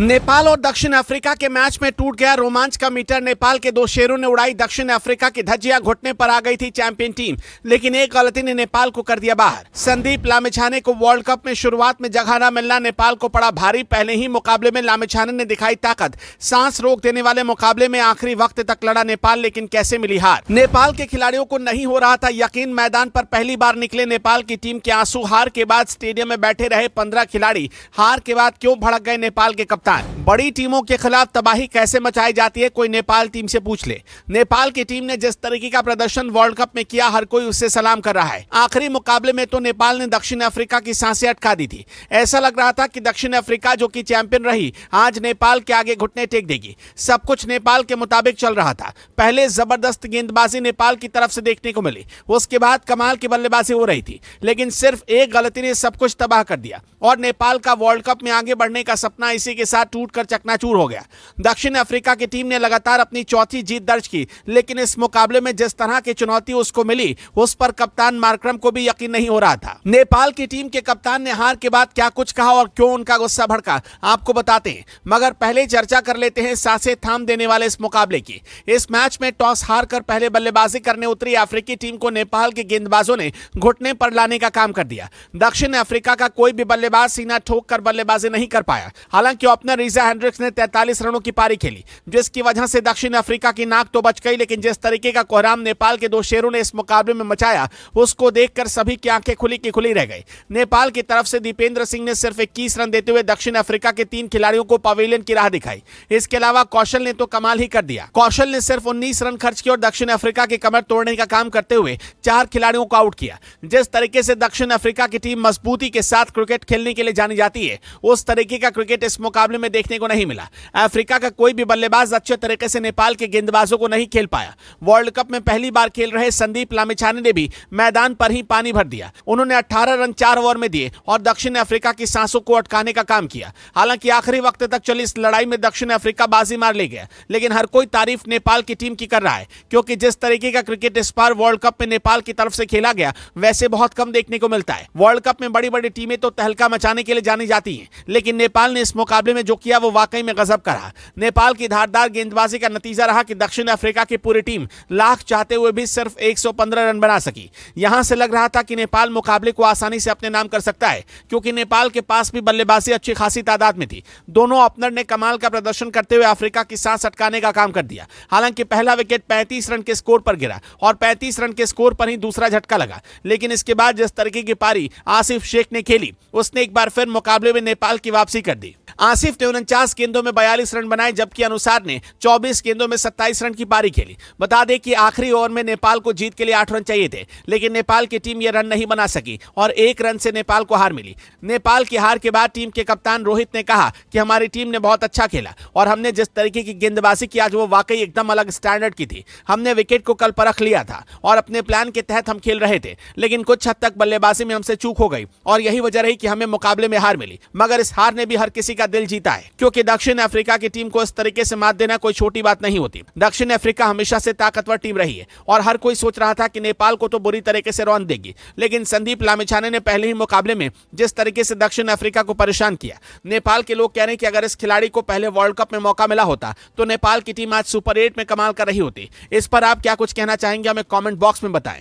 नेपाल और दक्षिण अफ्रीका के मैच में टूट गया रोमांच का मीटर। नेपाल के दो शेरों ने उड़ाई दक्षिण अफ्रीका की धज्जियां। घुटने पर आ गई थी चैंपियन टीम, लेकिन एक गलती ने नेपाल को कर दिया बाहर। संदीप लामिछाने को वर्ल्ड कप में शुरुआत में जगह न मिलना नेपाल को पड़ा भारी। पहले ही मुकाबले में लामिछाने ने दिखाई ताकत। सांस रोक देने वाले मुकाबले में आखिरी वक्त तक लड़ा नेपाल, लेकिन कैसे मिली हार। नेपाल के खिलाड़ियों को नहीं हो रहा था यकीन। मैदान पर पहली बार निकले नेपाल की टीम के आंसू। हार के बाद स्टेडियम में बैठे रहे 15 खिलाड़ी। हार के बाद क्यों भड़क गए नेपाल के कप्तान। बड़ी टीमों के खिलाफ तबाही कैसे मचाई जाती है, कोई नेपाल टीम से पूछ ले। नेपाल की टीम ने जिस तरीके का प्रदर्शन वर्ल्ड कप में किया, हर कोई उससे सलाम कर रहा है। आखिरी मुकाबले में तो नेपाल ने दक्षिण अफ्रीका की सांसें अटका दी थी। ऐसा लग रहा था कि दक्षिण अफ्रीका जो कि चैंपियन रही, आज नेपाल के आगे घुटने टेक देगी। सब कुछ नेपाल के मुताबिक चल रहा था। पहले जबरदस्त गेंदबाजी नेपाल की तरफ से देखने को मिली, उसके बाद कमाल की बल्लेबाजी हो रही थी, लेकिन सिर्फ एक गलती ने सब कुछ तबाह कर दिया और नेपाल का वर्ल्ड कप में आगे बढ़ने का सपना इसी के साथ टूटकर चकनाचूर हो गया। दक्षिण अफ्रीका की टीम ने लगातार अपनी चौथी जीत दर्ज की, लेकिन इस मुकाबले में जिस तरह की चुनौती उसको मिली, उस पर कप्तान मार्करम को भी यकीन नहीं हो रहा था। नेपाल की टीम के कप्तान ने हार के बाद क्या कुछ कहा और क्यों उनका गुस्सा भड़का, आपको बताते हैं। मगर पहले चर्चा कर लेते हैं सांसें थाम देने वाले इस मुकाबले की। इस मैच में टॉस हारकर पहले बल्लेबाजी करने उतरी अफ्रीकी टीम को नेपाल के गेंदबाजों ने घुटने पर लाने का काम कर दिया। दक्षिण अफ्रीका का कोई भी बल्लेबाज सीना ठोक कर बल्लेबाजी नहीं कर पाया। हालांकि ओपनर रीजा हेंड्रिक्स ने 43 रनों की पारी खेली, जिसकी वजह से दक्षिण अफ्रीका की नाक तो बच गई, लेकिन जिस तरीके का कोहराम नेपाल के दो शेरों ने इस मुकाबले में मचाया, उसको देखकर सभी की आंखें खुली की खुली रह गई। नेपाल की तरफ से दीपेंद्र सिंह ने सिर्फ 21 रन देते हुए दक्षिण अफ्रीका के 3 खिलाड़ियों को पवेलियन की राह दिखाई। इसके अलावा कौशल ने तो कमाल ही कर दिया। कौशल ने सिर्फ 19 रन खर्च किए और दक्षिण अफ्रीका की कमर तोड़ने का काम करते हुए 4 खिलाड़ियों को आउट किया। जिस तरीके से दक्षिण अफ्रीका की टीम मजबूती के साथ क्रिकेट खेलने के लिए जानी जाती है, उस तरीके का क्रिकेट इस मुकाबले में देखने को नहीं मिला। अफ्रीका का कोई भी बल्लेबाज अच्छे तरीके से नेपाल के गेंदबाजों को नहीं खेल पाया। वर्ल्ड कप में पहली बार खेल रहे संदीप लामिछाने ने भी मैदान पर ही पानी भर दिया। उन्होंने 18 रन 4 ओवर में दिए और दक्षिण अफ्रीका की सांसों को अटकाने का काम किया। हालांकि आखिरी वक्त तक चली इस लड़ाई में दक्षिण अफ्रीका बाजी मार ले गया, लेकिन हर कोई तारीफ नेपाल की टीम की कर रहा है, क्योंकि जिस तरीके का क्रिकेट इस बार वर्ल्ड कप में नेपाल की तरफ से खेला गया, वैसे बहुत कम देखने को मिलता है। वर्ल्ड कप में बड़ी बड़ी टीमें तो तहलका मचाने के लिए जानी जाती हैं, लेकिन नेपाल ने इस मुकाबले में जो किया वो वाकई में गजब का रहा। नेपाल की धारदार गेंदबाजी का नतीजा रहा कि दक्षिण अफ्रीका की पूरी टीम लाख चाहते हुए भी सिर्फ 115 रन बना सकी। यहां से लग रहा था कि नेपाल मुकाबले को आसानी से अपने नाम कर सकता है, क्योंकि नेपाल के पास भी बल्लेबाजी अच्छी खासी तादाद में थी। दोनों ओपनर ने कमाल का प्रदर्शन करते हुए अफ्रीका की सांस अटकाने का काम कर दिया। हालांकि पहला विकेट 35 रन के स्कोर पर गिरा और 35 रन के स्कोर पर ही दूसरा झटका लगा, लेकिन इसके बाद जिस तरीके की पारी आसिफ शेख ने खेली, उसने एक बार फिर मुकाबले में नेपाल की वापसी कर दी। आसिफ ने 49 गेंदों में 42 रन बनाए, जबकि अनुसार ने 24 गेंदों में 27 रन की पारी खेली। बता दें कि आखिरी ओवर में नेपाल को जीत के लिए 8 रन चाहिए थे, लेकिन नेपाल की टीम ये रन नहीं बना सकी और 1 रन से नेपाल को हार मिली। नेपाल की हार के बाद टीम के कप्तान रोहित ने कहा कि हमारी टीम ने बहुत अच्छा खेला और हमने जिस तरीके की गेंदबाजी की आज, वो वाकई एकदम अलग स्टैंडर्ड की थी। हमने विकेट को कल परख लिया था और अपने प्लान के तहत हम खेल रहे थे, लेकिन कुछ हद तक बल्लेबाजी में हमसे चूक हो गई और यही वजह रही कि हमें मुकाबले में हार मिली। मगर इस हार ने भी हर किसी का दिल जीता है, क्योंकि दक्षिण अफ्रीका की टीम को इस तरीके से मात देना कोई छोटी बात नहीं होती। दक्षिण अफ्रीका हमेशा से ताकतवर टीम रही है और हर कोई सोच रहा था कि नेपाल को तो बुरी तरीके से रौंद देगी, लेकिन संदीप लामिछाने ने पहले ही मुकाबले में जिस तरीके से दक्षिण अफ्रीका को परेशान किया। नेपाल के लोग कह रहे हैं कि अगर इस खिलाड़ी को पहले वर्ल्ड कप में मौका मिला होता तो नेपाल की टीम आज सुपर 8 में कमाल कर रही होती। इस पर आप क्या कुछ कहना चाहेंगे, हमें कमेंट बॉक्स में बताएं।